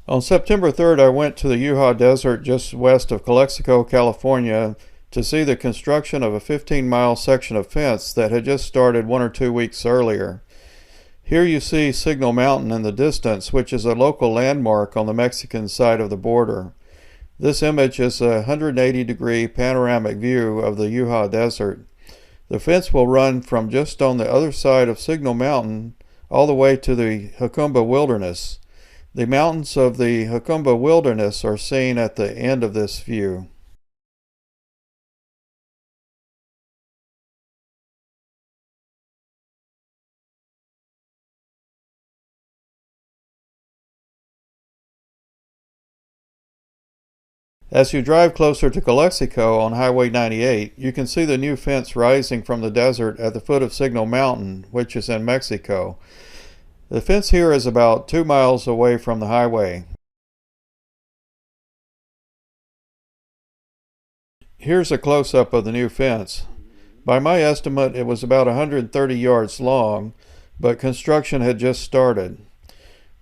On September 3rd, I went to the Yuha Desert just west of Calexico, California, to see the construction of a 15-mile section of fence that had just started 1 or 2 weeks earlier. Here you see Signal Mountain in the distance, which is a local landmark on the Mexican side of the border. This image is a 180-degree panoramic view of the Yuha Desert. The fence will run from just on the other side of Signal Mountain all the way to the Jacumba Wilderness. The mountains of the Jacumba Wilderness are seen at the end of this view. As you drive closer to Calexico on Highway 98, you can see the new fence rising from the desert at the foot of Signal Mountain, which is in Mexico. The fence here is about 2 miles away from the highway. Here's a close-up of the new fence. By my estimate, it was about 130 yards long, but construction had just started.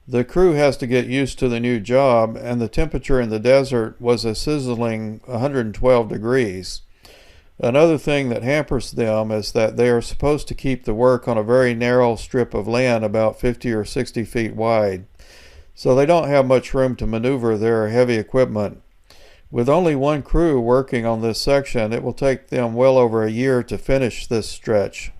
The crew has to get used to the new job, and the temperature in the desert was a sizzling 112 degrees. Another thing that hampers them is that they are supposed to keep the work on a very narrow strip of land about 50 or 60 feet wide, so they don't have much room to maneuver their heavy equipment. With only one crew working on this section, it will take them well over a year to finish this stretch.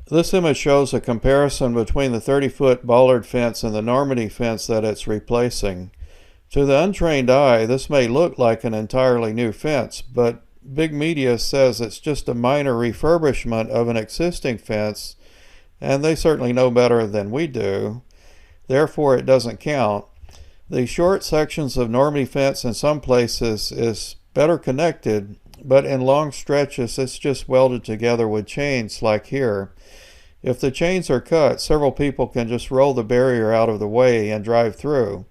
This image shows a comparison between the 30-foot bollard fence and the Normandy fence that it's replacing. To the untrained eye, this may look like an entirely new fence, but big media says it's just a minor refurbishment of an existing fence, and they certainly know better than we do. Therefore, it doesn't count. The short sections of Normandy fence in some places is better connected, but in long stretches it's just welded together with chains like here. If the chains are cut, several people can just roll the barrier out of the way and drive through.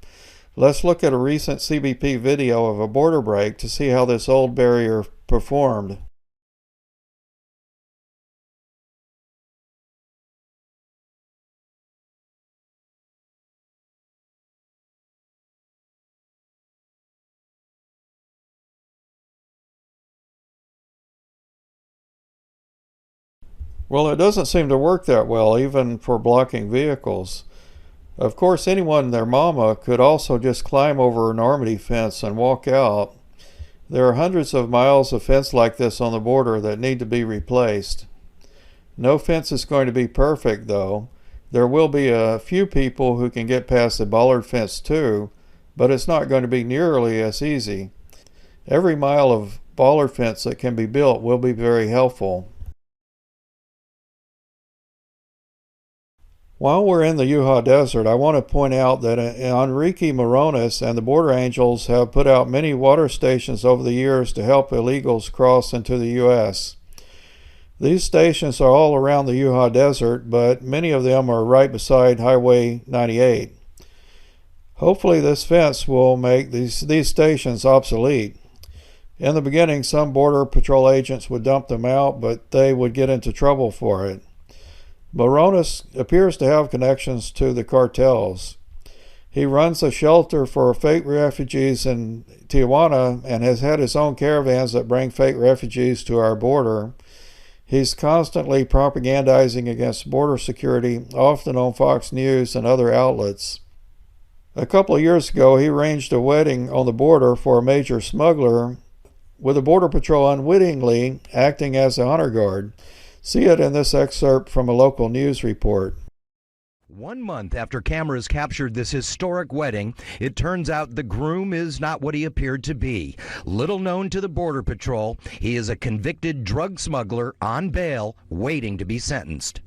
Let's look at a recent CBP video of a border break to see how this old barrier performed. Well, it doesn't seem to work that well, even for blocking vehicles. Of course, anyone and their mama could also just climb over a Normandy fence and walk out. There are hundreds of miles of fence like this on the border that need to be replaced. No fence is going to be perfect, though. There will be a few people who can get past the bollard fence too, but it's not going to be nearly as easy. Every mile of bollard fence that can be built will be very helpful. While we're in the Yuha Desert, I want to point out that Enrique Morones and the Border Angels have put out many water stations over the years to help illegals cross into the U.S. These stations are all around the Yuha Desert, but many of them are right beside Highway 98. Hopefully this fence will make these stations obsolete. In the beginning, some Border Patrol agents would dump them out, but they would get into trouble for it. Morones appears to have connections to the cartels. He runs a shelter for fake refugees in Tijuana and has had his own caravans that bring fake refugees to our border. He's constantly propagandizing against border security, often on Fox News and other outlets. A couple of years ago, he arranged a wedding on the border for a major smuggler, with the Border Patrol unwittingly acting as a honor guard. See it in this excerpt from a local news report. 1 month after cameras captured this historic wedding, it turns out the groom is not what he appeared to be. Little known to the Border Patrol, he is a convicted drug smuggler on bail, waiting to be sentenced.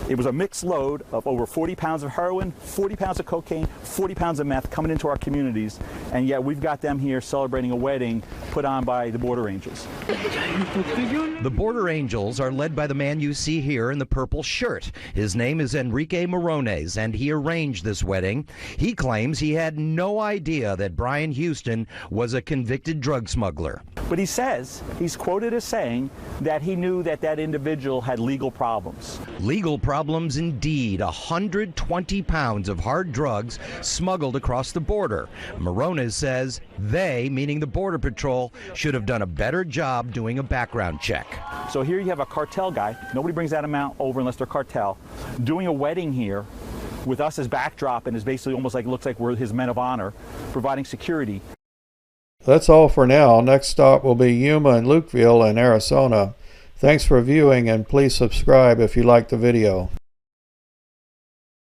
It was a mixed load of over 40 pounds of heroin, 40 pounds of cocaine, 40 pounds of meth coming into our communities, and yet we've got them here celebrating a wedding put on by the Border Angels. The Border Angels are led by the man you see here in the purple shirt. His name is Enrique Morones, and he arranged this wedding. He claims he had no idea that Brian Houston was a convicted drug smuggler. But he says, he's quoted as saying, that he knew that that individual had legal problems. Legal problems indeed. 120 pounds of hard drugs smuggled across the border. Morones says they, meaning the Border Patrol, should have done a better job doing a background check. So here you have a cartel guy, nobody brings that amount over unless they're cartel, doing a wedding here with us as backdrop, and is basically almost like, looks like we're his men of honor, providing security. That's all for now. Next stop will be Yuma and Lukeville in Arizona. Thanks for viewing, and please subscribe if you liked the video.